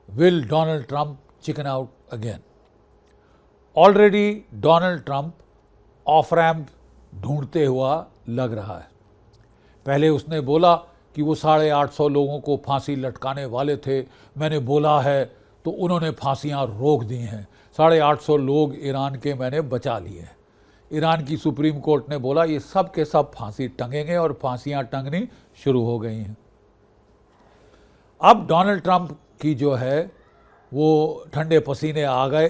Will Donald Trump chicken out again? Already Donald Trump of ramp ढूंढते हुआ लग रहा है। पहले उसने बोला कि वो 850 लोगों को फांसी लटकाने वाले थे, मैंने बोला है तो उन्होंने फांसियां रोक दी हैं, 850 लोग ईरान के मैंने बचा लिए हैं। ईरान की सुप्रीम कोर्ट ने बोला ये सब के सब फांसी टंगेंगे और फांसियां टंगनी शुरू हो गई हैं। अब डोनाल्ड ट्रंप की जो है वो ठंडे पसीने आ गए,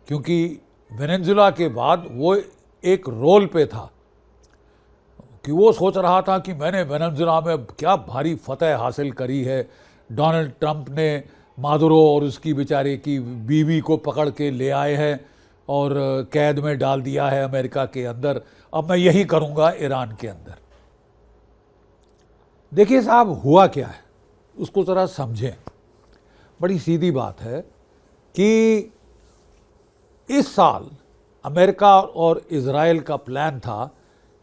क्योंकि वेनेजुला के बाद वो एक रोल पे था कि वो सोच रहा था कि मैंने वेनेजुला में क्या भारी फतह हासिल करी है। डोनाल्ड ट्रंप ने मादुरो और उसकी बेचारे की बीवी को पकड़ के ले आए हैं और कैद में डाल दिया है अमेरिका के अंदर। अब मैं यही करूंगा ईरान के अंदर। देखिए साहब, हुआ क्या है उसको ज़रा समझें। बड़ी सीधी बात है कि इस साल अमेरिका और इजराइल का प्लान था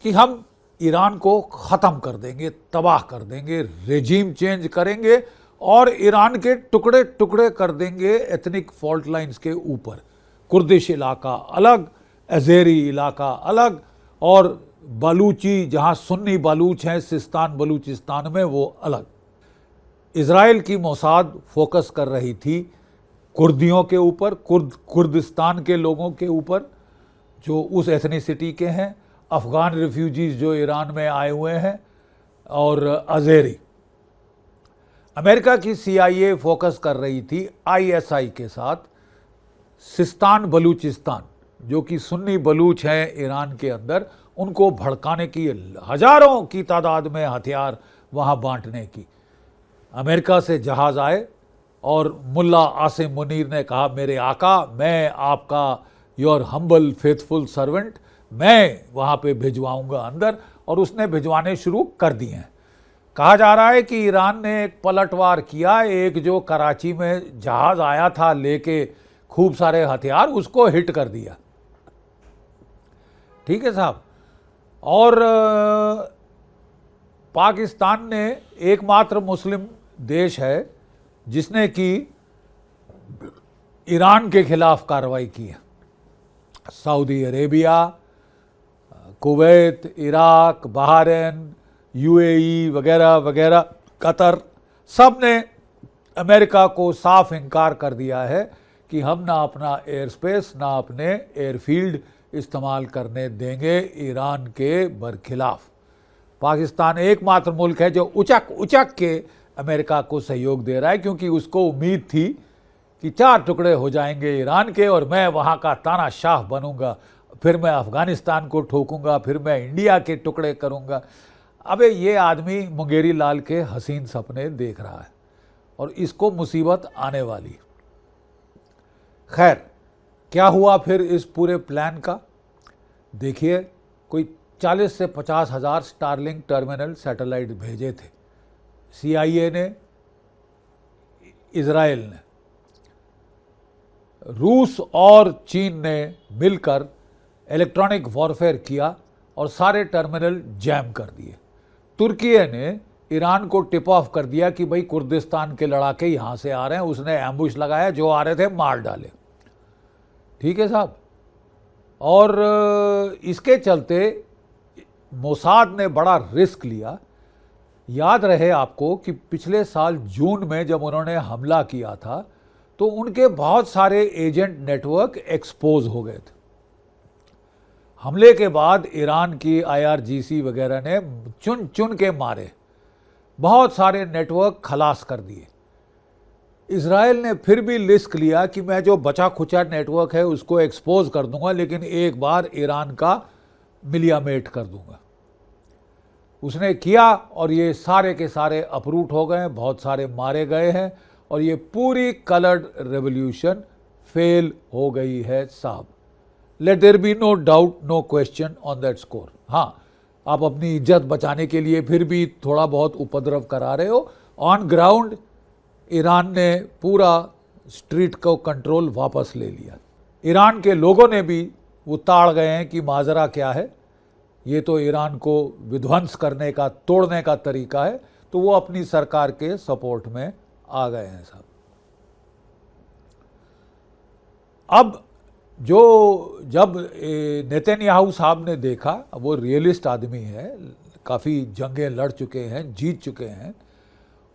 कि हम ईरान को ख़त्म कर देंगे, तबाह कर देंगे, रेजीम चेंज करेंगे और ईरान के टुकड़े टुकड़े कर देंगे एथनिक फॉल्ट लाइन्स के ऊपर। कुर्दिश इलाका अलग, अज़ेरी इलाका अलग, और बलूची जहाँ सुन्नी बलूच हैं सिस्तान बलूचिस्तान में वो अलग। इजराइल की मोसाद फोकस कर रही थी कुर्दियों के ऊपर, कुर्दिस्तान के लोगों के ऊपर जो उस एथनिसिटी के हैं, अफ़गान रिफ्यूजीज़ जो ईरान में आए हुए हैं, और अज़ेरी। अमेरिका की CIA फोकस कर रही थी ISI के साथ सिस्तान बलूचिस्तान, जो कि सुन्नी बलूच हैं ईरान के अंदर, उनको भड़काने की, हज़ारों की तादाद में हथियार वहाँ बांटने की। अमेरिका से जहाज़ आए और मुल्ला आसिम मुनीर ने कहा, मेरे आका, मैं आपका योर हम्बल फेथफुल सर्वेंट, मैं वहाँ पे भिजवाऊँगा अंदर, और उसने भिजवाने शुरू कर दिए हैं। कहा जा रहा है कि ईरान ने एक पलटवार किया, एक जो कराची में जहाज़ आया था लेके खूब सारे हथियार, उसको हिट कर दिया। ठीक है साहब। और पाकिस्तान ने एकमात्र मुस्लिम देश है जिसने कि ईरान के खिलाफ कार्रवाई की है। Saudi Arabia, Kuwait, Iraq, Bahrain, UAE वगैरह वगैरह, कतर, सब ने अमेरिका को साफ इनकार कर दिया है कि हम ना अपना एयर स्पेस ना अपने एयरफील्ड इस्तेमाल करने देंगे ईरान के बरखिलाफ। पाकिस्तान एकमात्र मुल्क है जो उचक उचक के अमेरिका को सहयोग दे रहा है, क्योंकि उसको उम्मीद थी कि 4 टुकड़े हो जाएंगे ईरान के और मैं वहाँ का तानाशाह बनूंगा, फिर मैं अफ़गानिस्तान को ठोकूंगा, फिर मैं इंडिया के टुकड़े करूंगा। अबे ये आदमी मुंगेरी लाल के हसीन सपने देख रहा है और इसको मुसीबत आने वाली। खैर, क्या हुआ फिर इस पूरे प्लान का? देखिए, कोई 40 से 50 हज़ार स्टारलिंक टर्मिनल सैटेलाइट भेजे थे CIA ने, इजराइल ने। रूस और चीन ने मिलकर इलेक्ट्रॉनिक वॉरफेयर किया और सारे टर्मिनल जैम कर दिए। तुर्की ने ईरान को टिप ऑफ कर दिया कि भाई कुर्दिस्तान के लड़ाके यहाँ से आ रहे हैं, उसने एम्बुश लगाया, जो आ रहे थे मार डाले। ठीक है साहब। और इसके चलते मोसाद ने बड़ा रिस्क लिया। याद रहे आपको कि पिछले साल जून में जब उन्होंने हमला किया था तो उनके बहुत सारे एजेंट नेटवर्क एक्सपोज हो गए थे। हमले के बाद ईरान की IRGC वगैरह ने चुन चुन के मारे, बहुत सारे नेटवर्क खलास कर दिए। इजराइल ने फिर भी रिस्क लिया कि मैं जो बचा खुचा नेटवर्क है उसको एक्सपोज कर दूंगा, लेकिन एक बार ईरान का मिलियामेट कर दूंगा। उसने किया और ये सारे के सारे अपरूट हो गए, बहुत सारे मारे गए हैं और ये पूरी कलर्ड रेवोल्यूशन फेल हो गई है साहब। Let there be no doubt, no question on that score. हाँ, आप अपनी इज्जत बचाने के लिए फिर भी थोड़ा बहुत उपद्रव करा रहे हो। ऑन ग्राउंड ईरान ने पूरा स्ट्रीट को कंट्रोल वापस ले लिया। ईरान के लोगों ने भी वो ताड़ गए हैं कि माजरा क्या है, ये तो ईरान को विध्वंस करने का, तोड़ने का तरीका है, तो वो अपनी सरकार के सपोर्ट में आ गए हैं साहब। अब जब नेतन्याहू साहब ने देखा, वो रियलिस्ट आदमी है, काफ़ी जंगें लड़ चुके हैं, जीत चुके हैं,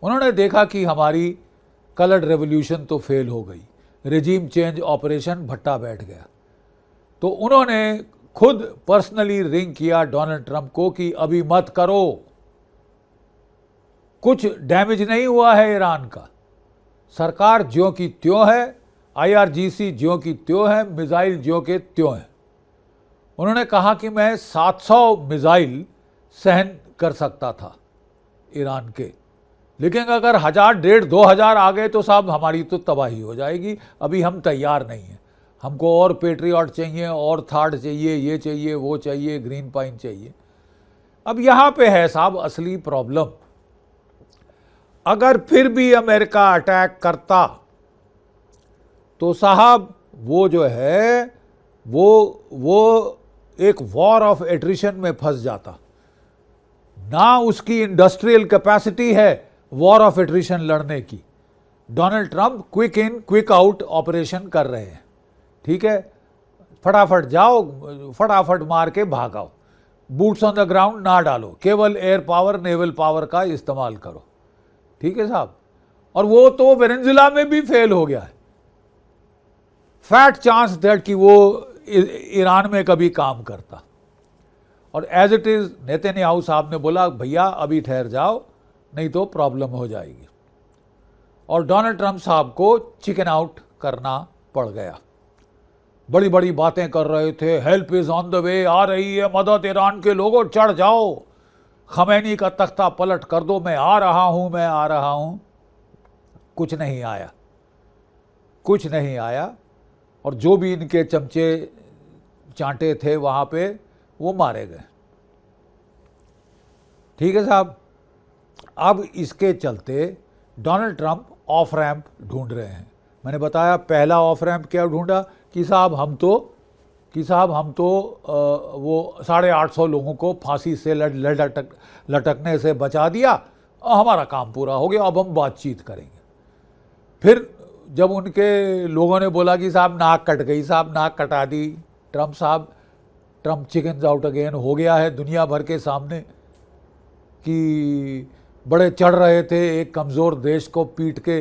उन्होंने देखा कि हमारी कलर्ड रेवोल्यूशन तो फेल हो गई, रेजीम चेंज ऑपरेशन भट्टा बैठ गया। तो उन्होंने खुद पर्सनली रिंग किया डोनाल्ड ट्रंप को कि अभी मत करो, कुछ डैमेज नहीं हुआ है ईरान का, सरकार ज्यों की त्यों है, IRGC ज्यों की त्यों है, मिसाइल ज्यों के त्यों है। उन्होंने कहा कि मैं 700 मिसाइल सहन कर सकता था ईरान के, लेकिन अगर 1000, 1500, 2000 आ गए तो साहब हमारी तो तबाही हो जाएगी, अभी हम तैयार नहीं हैं, हमको और पेट्रियट चाहिए, और थार्ड चाहिए, ये चाहिए, वो चाहिए, ग्रीन पाइन चाहिए। अब यहाँ पे है साहब असली प्रॉब्लम। अगर फिर भी अमेरिका अटैक करता तो साहब वो जो है वो एक वॉर ऑफ एट्रिशन में फंस जाता। ना उसकी इंडस्ट्रियल कैपेसिटी है वॉर ऑफ एट्रिशन लड़ने की। Donald Trump quick in quick out operation कर रहे हैं, ठीक है, फटाफट जाओ, फटाफट मार के भागाओ, बूट्स ऑन द ग्राउंड ना डालो, केवल एयर पावर, नेवल पावर का इस्तेमाल करो, ठीक है साहब। और वो तो वेनेजुला में भी फेल हो गया है, फैट चांस दैट कि वो ईरान में कभी काम करता। और एज इट इज नेतन्याहू साहब ने बोला भैया अभी ठहर जाओ, नहीं तो प्रॉब्लम हो जाएगी। और डोनाल्ड ट्रंप साहब को चिकन आउट करना पड़ गया। बड़ी बड़ी बातें कर रहे थे, help is on the way, आ रही है मदद, ईरान के लोगों चढ़ जाओ, खमैनी का तख्ता पलट कर दो, मैं आ रहा हूं, मैं आ रहा हूं। कुछ नहीं आया, कुछ नहीं आया। और जो भी इनके चमचे चांटे थे वहां पे वो मारे गए, ठीक है साहब। अब इसके चलते डोनाल्ड ट्रंप ऑफ रैंप ढूंढ रहे हैं। मैंने बताया पहला ऑफ रैंप क्या ढूंढा कि साहब हम तो वो 850 लोगों को फांसी से लटकने से बचा दिया, हमारा काम पूरा हो गया, अब हम बातचीत करेंगे। फिर जब उनके लोगों ने बोला कि साहब नाक कट गई, साहब नाक कटा दी, ट्रंप चिकन्स आउट अगेन हो गया है दुनिया भर के सामने कि बड़े चढ़ रहे थे एक कमज़ोर देश को पीट के,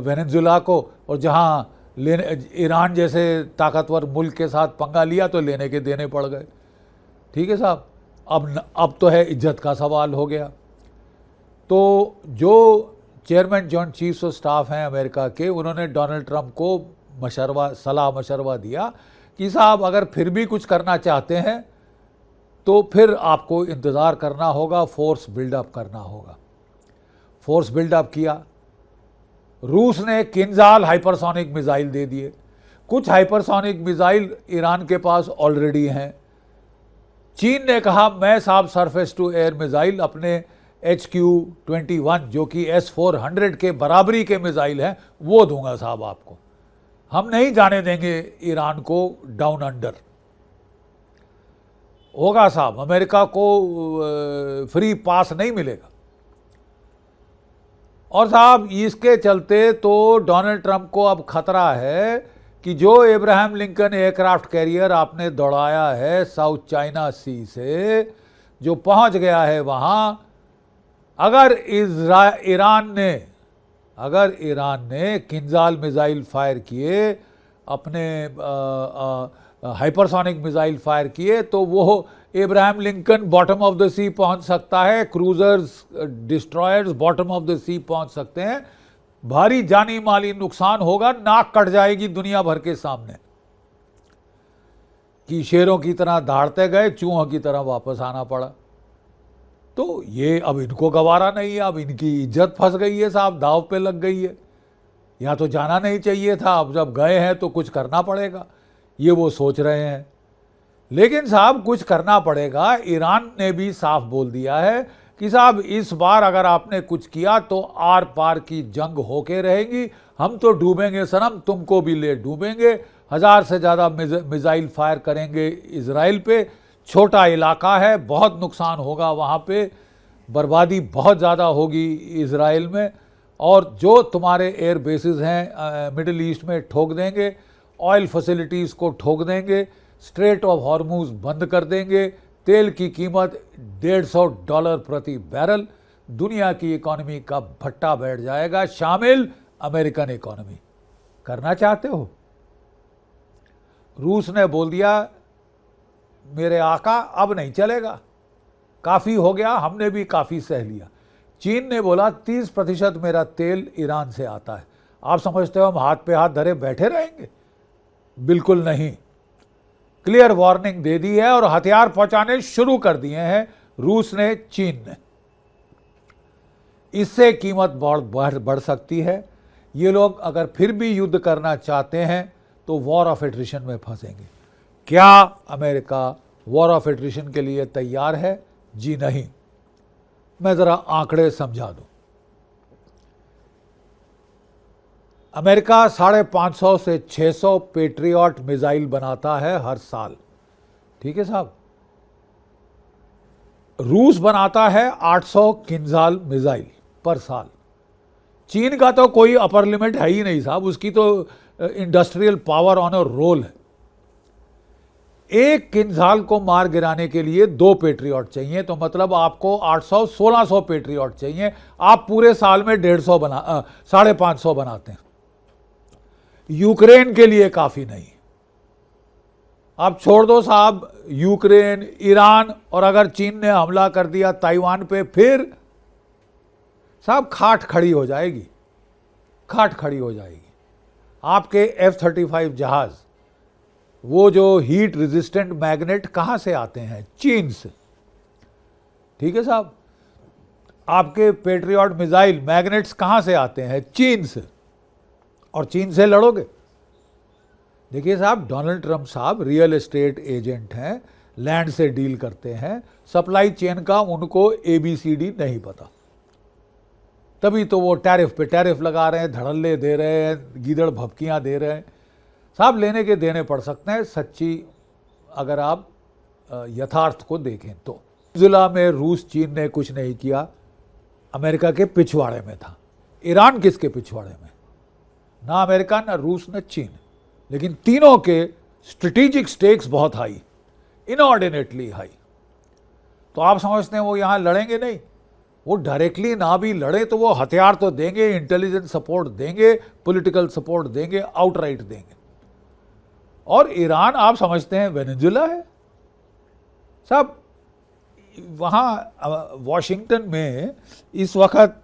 वेनेजुला को, और जहाँ ईरान जैसे ताकतवर मुल्क के साथ पंगा लिया तो लेने के देने पड़ गए, ठीक है साहब। अब तो है इज्जत का सवाल हो गया। तो जो chairman joint chiefs of staff हैं अमेरिका के, उन्होंने डोनाल्ड ट्रंप को सलाह मशवरा दिया कि साहब अगर फिर भी कुछ करना चाहते हैं तो फिर आपको इंतज़ार करना होगा, फोर्स बिल्डअप करना होगा। फोर्स बिल्डअप किया। रूस ने किंजाल हाइपरसोनिक मिसाइल दे दिए, कुछ हाइपरसोनिक मिसाइल ईरान के पास ऑलरेडी हैं। चीन ने कहा मैं साहब सरफेस टू एयर मिसाइल अपने HQ-21 जो कि S-400 के बराबरी के मिसाइल हैं वो दूंगा साहब आपको, हम नहीं जाने देंगे ईरान को डाउन अंडर। होगा साहब, अमेरिका को फ्री पास नहीं मिलेगा। और साहब इसके चलते तो डोनाल्ड ट्रंप को अब खतरा है कि जो एब्राहम लिंकन एयरक्राफ्ट कैरियर आपने दौड़ाया है साउथ चाइना सी से, जो पहुंच गया है वहां, अगर ईरान ने किंजाल मिसाइल फायर किए, अपने हाइपरसोनिक मिसाइल फायर किए, तो वो Abraham Lincoln bottom of the sea पहुंच सकता है, cruisers destroyers bottom of the sea पहुंच सकते हैं, भारी जानी माली नुकसान होगा, नाक कट जाएगी दुनिया भर के सामने कि शेरों की तरह दहाड़ते गए, चूहों की तरह वापस आना पड़ा। तो ये अब इनको गवारा नहीं है, अब इनकी इज्जत फंस गई है साहब, दाव पे लग गई है। यहाँ तो जाना नहीं चाहिए था, अब जब गए हैं तो कुछ करना पड़ेगा, ये वो सोच रहे हैं। लेकिन साहब कुछ करना पड़ेगा। ईरान ने भी साफ बोल दिया है कि साहब इस बार अगर आपने कुछ किया तो आर पार की जंग होके रहेगी, हम तो डूबेंगे सनम, तुमको भी ले डूबेंगे। 1000 से ज़्यादा मिसाइल फायर करेंगे इजराइल पे, छोटा इलाका है, बहुत नुकसान होगा वहाँ पे, बर्बादी बहुत ज़्यादा होगी इजराइल में, और जो तुम्हारे एयर बेसिस हैं मिडिल ईस्ट में ठोक देंगे। ऑयल फैसिलिटीज़ को ठोक देंगे, स्ट्रेट ऑफ हॉर्मूज बंद कर देंगे, तेल की कीमत $150 प्रति बैरल, दुनिया की इकोनॉमी का भट्टा बैठ जाएगा, शामिल अमेरिकन इकोनॉमी। करना चाहते हो? रूस ने बोल दिया मेरे आका अब नहीं चलेगा, काफ़ी हो गया, हमने भी काफ़ी सह लिया। चीन ने बोला 30% मेरा तेल ईरान से आता है। आप समझते हो हम हाथ पे हाथ धरे बैठे रहेंगे? बिल्कुल नहीं। क्लियर वार्निंग दे दी है और हथियार पहुंचाने शुरू कर दिए हैं रूस ने, चीन ने। इससे कीमत बढ़ सकती है। ये लोग अगर फिर भी युद्ध करना चाहते हैं तो वॉर ऑफ एट्रिशन में फंसेंगे। क्या अमेरिका वॉर ऑफ एट्रिशन के लिए तैयार है? जी नहीं। मैं ज़रा आंकड़े समझा दूं। अमेरिका 550 से 600 पेट्रियट मिसाइल बनाता है हर साल, ठीक है साहब। रूस बनाता है 800 किंजाल मिसाइल पर साल। चीन का तो कोई अपर लिमिट है ही नहीं साहब, उसकी तो industrial power on a roll है। एक किंजाल को मार गिराने के लिए 2 पेट्रियट चाहिए, तो मतलब आपको 800-1600 पेट्रियट चाहिए। आप पूरे साल में 550 बनाते हैं। यूक्रेन के लिए काफी नहीं। आप छोड़ दो साहब यूक्रेन, ईरान, और अगर चीन ने हमला कर दिया ताइवान पे, फिर साहब खाट खड़ी हो जाएगी, खाट खड़ी हो जाएगी। आपके F-35 जहाज, वो जो हीट रेजिस्टेंट मैग्नेट कहां से आते हैं? चीन से, ठीक है साहब। आपके पेट्रियट मिसाइल मैग्नेट्स कहां से आते हैं? चीन से। और चीन से लड़ोगे? देखिए साहब, डोनाल्ड ट्रंप साहब रियल एस्टेट एजेंट हैं, लैंड से डील करते हैं, सप्लाई चेन का उनको ABCD नहीं पता। तभी तो वो टैरिफ पे टैरिफ लगा रहे हैं, धड़ल्ले दे रहे हैं, गीदड़ भभकियां दे रहे हैं। साहब लेने के देने पड़ सकते हैं, सच्ची अगर आप यथार्थ को देखें तो। जिला में रूस चीन ने कुछ नहीं किया, अमेरिका के पिछवाड़े में था। ईरान किसके पिछवाड़े में? ना अमेरिका, ना रूस, ना चीन। लेकिन तीनों के स्ट्रेटेजिक स्टेक्स बहुत हाई, इनऑर्डिनेटली हाई। तो आप समझते हैं वो यहां लड़ेंगे नहीं? वो डायरेक्टली ना भी लड़े तो वो हथियार तो देंगे, इंटेलिजेंस सपोर्ट देंगे, पॉलिटिकल सपोर्ट देंगे, आउटराइट देंगे। और ईरान आप समझते हैं वेनेजुला है साहब। वहाँ वॉशिंगटन में इस वक्त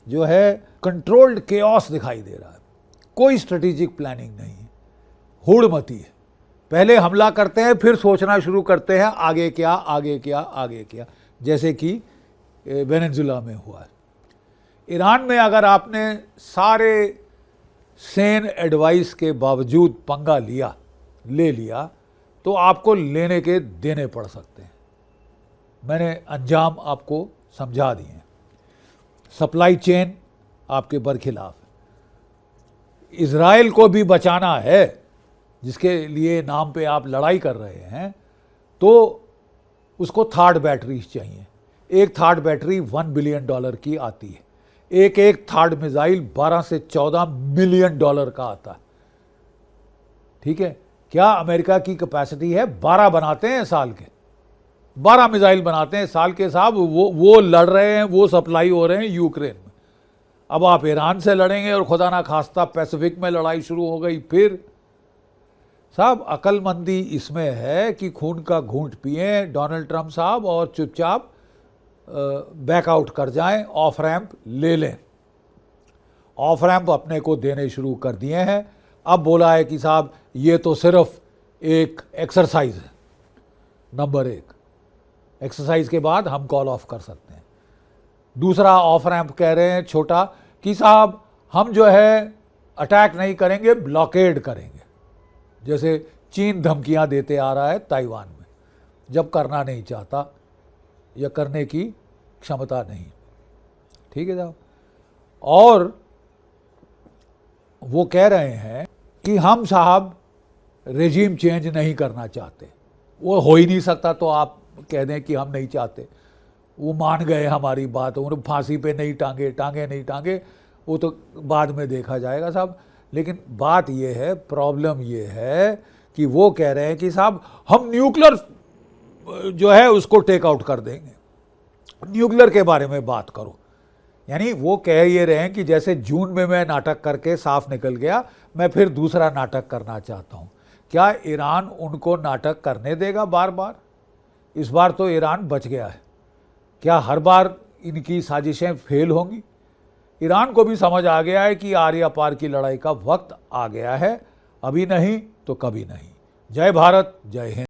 जो है कंट्रोल्ड केओस दिखाई दे रहा है, कोई स्ट्रेटेजिक प्लानिंग नहीं है, हुड़मती है। पहले हमला करते हैं, फिर सोचना शुरू करते हैं आगे क्या, आगे क्या, आगे क्या, जैसे कि वेनेजुला में हुआ है। ईरान में अगर आपने सारे सेन एडवाइस के बावजूद पंगा ले लिया तो आपको लेने के देने पड़ सकते हैं। मैंने अंजाम आपको समझा दिए। सप्लाई चेन आपके बरखिलाफ है। इजराइल को भी बचाना है, जिसके लिए नाम पे आप लड़ाई कर रहे हैं, तो उसको थर्ड बैटरीज चाहिए। एक थर्ड बैटरी $1 बिलियन की आती है। एक थर्ड मिसाइल 12 से 14 मिलियन डॉलर का आता है, ठीक है। क्या अमेरिका की कैपेसिटी है? 12 बनाते हैं साल के, 12 मिसाइल बनाते हैं साल के साहब। वो लड़ रहे हैं, वो सप्लाई हो रहे हैं यूक्रेन में। अब आप ईरान से लड़ेंगे और खुदा ना खास्ता पैसिफिक में लड़ाई शुरू हो गई। फिर साहब अक्लमंदी इसमें है कि खून का घूंट पिए डोनाल्ड ट्रंप साहब और चुपचाप बैकआउट कर जाएं, ऑफ रैंप ले लें। ऑफ रैंप अपने को देने शुरू कर दिए हैं। अब बोला है कि साहब ये तो सिर्फ एक एक्सरसाइज है, नंबर 1 एक्सरसाइज के बाद हम कॉल ऑफ कर सकते हैं। दूसरा ऑफ रैंप कह रहे हैं छोटा कि साहब हम जो है अटैक नहीं करेंगे, ब्लॉकेड करेंगे, जैसे चीन धमकियां देते आ रहा है ताइवान में, जब करना नहीं चाहता या करने की क्षमता नहीं, ठीक है साहब। और वो कह रहे हैं कि हम साहब रेजिम चेंज नहीं करना चाहते। वो हो ही नहीं सकता, तो आप कह दें कि हम नहीं चाहते। वो मान गए हमारी बात, उन्हें फांसी पे नहीं टांगे नहीं टांगे, वो तो बाद में देखा जाएगा साहब। लेकिन बात ये है, प्रॉब्लम ये है कि वो कह रहे हैं कि साहब हम न्यूक्लियर जो है उसको टेक आउट कर देंगे, न्यूक्लियर के बारे में बात करो। यानी वो कह ये रहे हैं कि जैसे जून में मैं नाटक करके साफ निकल गया, मैं फिर दूसरा नाटक करना चाहता हूं। क्या ईरान उनको नाटक करने देगा बार बार? इस बार तो ईरान बच गया है, क्या हर बार इनकी साजिशें फेल होंगी? ईरान को भी समझ आ गया है कि आर या पार की लड़ाई का वक्त आ गया है, अभी नहीं तो कभी नहीं। जय भारत, जय हिंद।